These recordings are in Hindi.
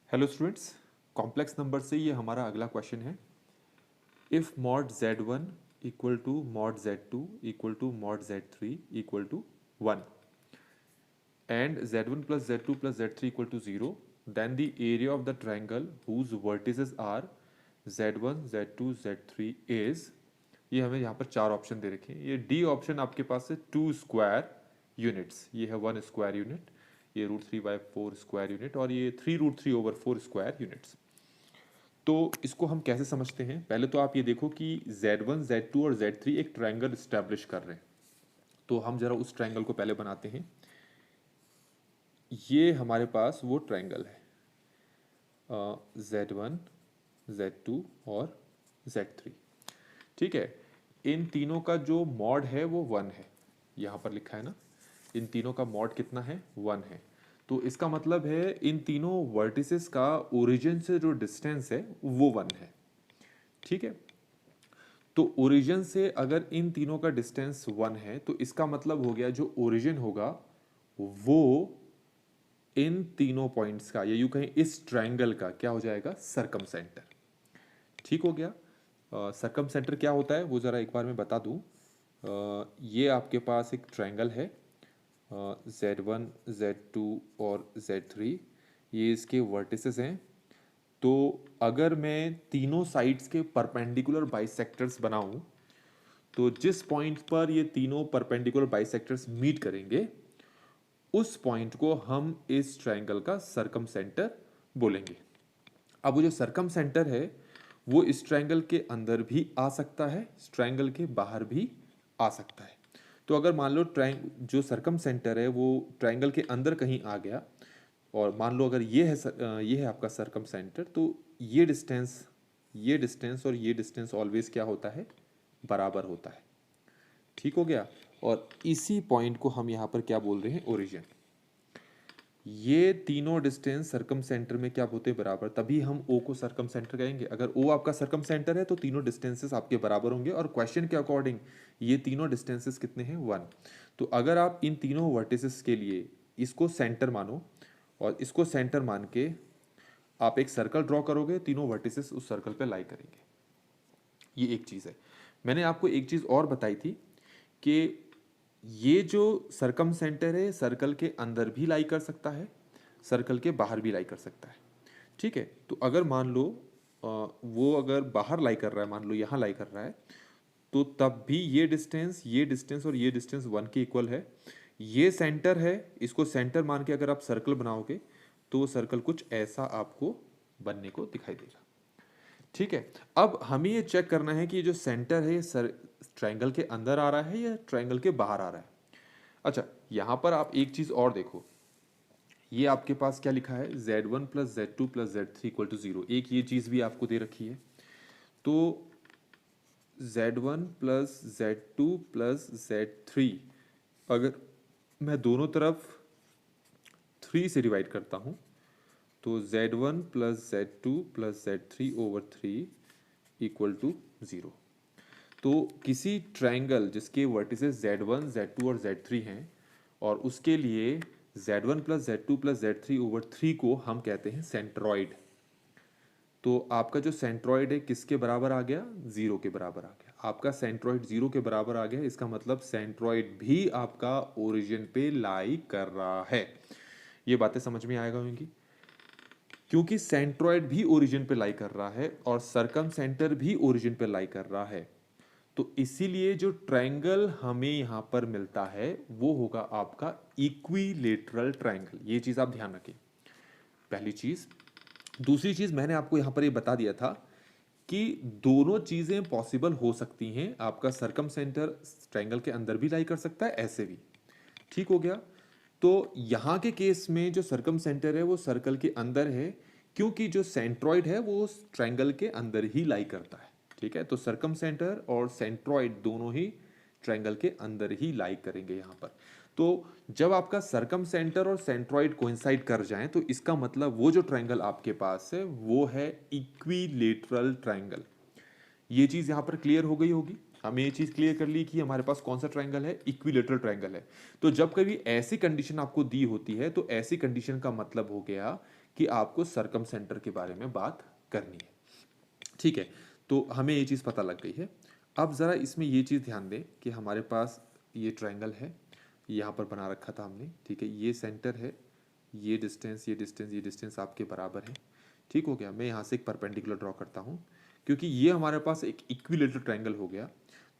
हेलो स्टूडेंट्स, कॉम्प्लेक्स नंबर से ये हमारा अगला क्वेश्चन है। If mod z1 equal to mod z2 equal to mod z3 equal to 1 and z1 plus z2 plus z3 equal to 0, then the area of the triangle whose vertices are z1 z2 z3 is. ये हमें यहाँ पर चार ऑप्शन दे रखे हैं। ये डी ऑप्शन आपके पास है 2 स्क्वायर यूनिट्स, ये है 1 स्क्वायर यूनिट, ये √3/4 स्क्वायर यूनिट और ये 3√3/4 स्क्वायर यूनिट्स। तो इसको हम कैसे समझते हैं? पहले तो आप ये देखो कि Z1 Z2 और Z3 एक ट्रायंगल स्टैब्लिश कर रहे हैं। तो हम जरा उस ट्रायंगल को पहले बनाते हैं। ये हमारे पास वो ट्रायंगल है, Z1 Z2 और Z3। ठीक है, इन तीनों का जो मॉड है वो 1 है, यहाँ पर लिखा है ना। इन तीनों का मॉड कितना है? 1 है। तो इसका मतलब है इन तीनों वर्टिसेस का ओरिजिन से जो डिस्टेंस है वो 1 है। ठीक है, तो ओरिजिन से अगर इन तीनों का डिस्टेंस 1 है तो इसका मतलब हो गया जो ओरिजिन होगा वो इन तीनों पॉइंट्स का, या यूं कहें इस ट्रायंगल का क्या हो जाएगा? सरकम सेंटर। ठीक हो गया। सरकम सेंटर क्या होता है वो ज़रा एक बार मैं बता दूं। ये आपके पास एक ट्रायंगल है, Z1 Z2 और Z3, ये इसके वर्टिसेस हैं। तो अगर मैं तीनों साइड्स के परपेंडिकुलर बाइसेक्टर्स बनाऊं तो जिस पॉइंट पर ये तीनों परपेंडिकुलर बाइसेक्टर्स मीट करेंगे उस पॉइंट को हम इस ट्रायंगल का सरकम सेंटर बोलेंगे। अब वो जो सरकम सेंटर है वो इस ट्रायंगल के अंदर भी आ सकता है, इस ट्रायंगल के बाहर भी आ सकता है। तो अगर मान लो जो सरकम सेंटर है वो ट्रायंगल के अंदर कहीं आ गया और मान लो अगर ये है आपका सरकम सेंटर, तो ये डिस्टेंस और ये डिस्टेंस ऑलवेज क्या होता है? बराबर होता है। ठीक हो गया। और इसी पॉइंट को हम यहाँ पर क्या बोल रहे हैं? ओरिजिन। ये तीनों डिस्टेंस सरकम सेंटर में क्या होते हैं? बराबर, तभी हम ओ को सरकम सेंटर कहेंगे। अगर ओ आपका सरकम सेंटर है तो तीनों डिस्टेंसेस आपके बराबर होंगे और क्वेश्चन के अकॉर्डिंग ये तीनों डिस्टेंसेस कितने हैं? 1। तो अगर आप इन तीनों वर्टिसेस के लिए इसको सेंटर मानो और इसको सेंटर मान के आप एक सर्कल ड्रॉ करोगे, तीनों वर्टिसेस उस सर्कल पे लाई करेंगे। ये एक चीज़ है। मैंने आपको एक चीज़ और बताई थी कि ये जो सरकम सेंटर है सर्कल के अंदर भी लाई कर सकता है, सर्कल के बाहर भी लाई कर सकता है। ठीक है, तो अगर मान लो वो अगर बाहर लाई कर रहा है, मान लो यहाँ लाई कर रहा है, तो तब भी ये डिस्टेंस और ये डिस्टेंस 1 के इक्वल है। ये सेंटर है, इसको सेंटर मान के अगर आप सर्कल बनाओगे तो वो सर्कल कुछ ऐसा आपको बनने को दिखाई देगा। ठीक है, अब हमें ये चेक करना है कि ये जो सेंटर है ये ट्रायंगल के अंदर आ रहा है या ट्रायंगल के बाहर आ रहा है। अच्छा, यहाँ पर आप एक चीज़ और देखो, ये आपके पास क्या लिखा है? Z1 plus Z2 plus Z3 equal to 0। एक ये चीज़ भी आपको दे रखी है। तो Z1 plus Z2 plus Z3, अगर मैं दोनों तरफ 3 से डिवाइड करता हूँ तो Z1 plus Z2 plus Z3/3 equal to 0। तो किसी ट्रायंगल जिसके वर्टिसेस Z1 Z2 और Z3 हैं और उसके लिए Z1 plus Z2 plus Z3/3 को हम कहते हैं सेंट्रॉइड। तो आपका जो सेंट्रॉइड है किसके बराबर आ गया? 0 के बराबर आ गया। आपका सेंट्रॉइड 0 के बराबर आ गया, इसका मतलब सेंट्रॉइड भी आपका ओरिजिन पे लाई कर रहा है। ये बातें समझ में आएगा होंगी, क्योंकि सेंट्रॉइड भी ओरिजिन पे लाई कर रहा है और सरकम सेंटर भी ओरिजिन पे लाई कर रहा है। तो इसीलिए जो ट्रायंगल हमें यहां पर मिलता है वो होगा आपका इक्विलेटरल ट्रायंगल। ये चीज आप ध्यान रखें, पहली चीज। दूसरी चीज मैंने आपको यहां पर ये बता दिया था कि दोनों चीजें पॉसिबल हो सकती हैं। आपका सरकम सेंटर ट्रायंगल के अंदर भी लाई कर सकता है, ऐसे भी। ठीक हो गया। तो यहां के केस में जो सरकम सेंटर है वो सर्कल के अंदर है, क्योंकि जो सेंट्रॉइड है वो ट्रायंगल के अंदर ही लाई करता है। ठीक है, तो सरकम सेंटर और सेंट्रॉइड दोनों ही ट्रायंगल के अंदर ही लाई करेंगे यहां पर। तो जब आपका सरकम सेंटर और सेंट्रॉइड कोइंसाइड कर जाएं तो इसका मतलब वो जो ट्रायंगल आपके पास है वो है इक्विलेटरल ट्रायंगल। ये चीज यहां पर क्लियर हो गई होगी। हमें ये चीज क्लियर कर ली कि हमारे पास कौन सा ट्रायंगल है? इक्विलेटरल ट्रायंगल है। तो जब कभी ऐसी कंडीशन आपको दी होती है तो ऐसी कंडीशन का मतलब हो गया कि आपको सरकम सेंटर के बारे में बात करनी है। ठीक है, तो हमें ये चीज़ पता लग गई है। अब ज़रा इसमें ये चीज़ ध्यान दें कि हमारे पास ये ट्रायंगल है, यहाँ पर बना रखा था हमने। ठीक है, ये सेंटर है, ये डिस्टेंस, ये डिस्टेंस, ये डिस्टेंस आपके बराबर है। ठीक हो गया। मैं यहाँ से एक परपेंडिकुलर ड्रॉ करता हूँ, क्योंकि ये हमारे पास एक इक्विलेटरल ट्रायंगल हो गया,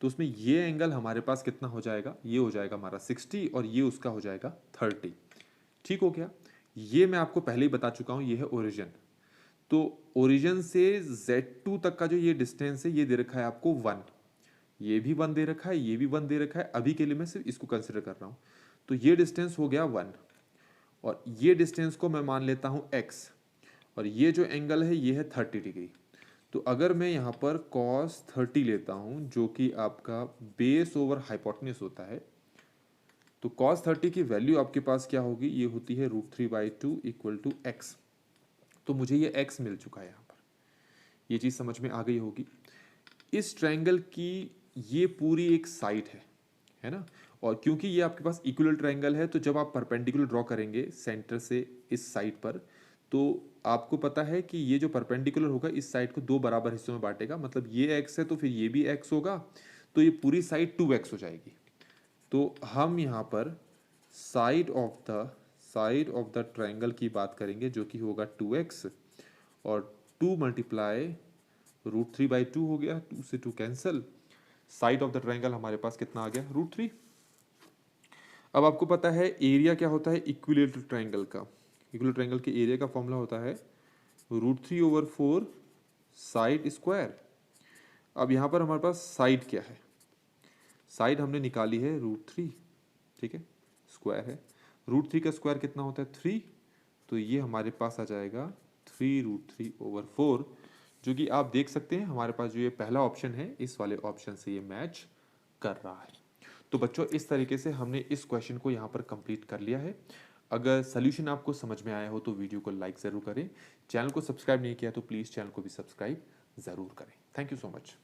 तो उसमें ये एंगल हमारे पास कितना हो जाएगा, ये हो जाएगा हमारा 60 और ये उसका हो जाएगा 30। ठीक हो गया। ये मैं आपको पहले ही बता चुका हूँ, ये है ओरिजिन। तो ओरिजिन से Z2 तक का जो ये डिस्टेंस है, ये दे रखा है आपको 1, ये भी 1 दे रखा है, ये भी 1 दे रखा है। अभी के लिए मैं सिर्फ इसको कंसिडर कर रहा हूँ। तो ये डिस्टेंस हो गया 1, और ये डिस्टेंस को मैं मान लेता हूँ x, और ये जो एंगल है ये है 30 डिग्री। तो अगर मैं यहाँ पर cos 30 लेता हूँ, जो कि आपका बेस ओवर हाइपोटेन्यूज होता है, तो cos 30 की वैल्यू आपके पास क्या होगी, ये होती है √3/2 इक्वल टू x। तो मुझे ये x मिल चुका है यहाँ पर, ये चीज़ समझ में आ गई होगी। इस ट्रायंगल की ये पूरी एक साइड है ना, और क्योंकि ये आपके पास इक्वल ट्रायंगल है, तो जब आप परपेंडिकुलर ड्रॉ करेंगे सेंटर से इस साइड पर, तो आपको पता है कि ये जो परपेंडिकुलर होगा इस साइड को 2 बराबर हिस्सों में बांटेगा। मतलब ये x है तो फिर ये भी x होगा, तो ये पूरी साइड 2x हो जाएगी। तो हम यहाँ पर साइड ऑफ द ट्रायंगल की बात करेंगे, जो कि होगा 2x, और 2 मल्टीप्लाई √3/2 हो गया, 2 से 2 cancel. Side of the triangle हमारे पास कितना आ गया, √3। अब आपको पता है एरिया क्या होता है इक्विलेटरल ट्रायंगल का। इक्विलेटरल ट्रायंगल के एरिया का फॉर्मूला होता है √3/4 साइड स्क्वायर। अब यहाँ पर हमारे पास साइड क्या है, साइड हमने निकाली है √3। ठीक है, स्क्वायर है, √3 का स्क्वायर कितना होता है 3, तो ये हमारे पास आ जाएगा 3√3/4, जो कि आप देख सकते हैं हमारे पास जो ये पहला ऑप्शन है इस वाले ऑप्शन से ये मैच कर रहा है। तो बच्चों इस तरीके से हमने इस क्वेश्चन को यहाँ पर कंप्लीट कर लिया है। अगर सोल्यूशन आपको समझ में आया हो तो वीडियो को लाइक ज़रूर करें। चैनल को सब्सक्राइब नहीं किया तो प्लीज़ चैनल को भी सब्सक्राइब ज़रूर करें। Thank you so much.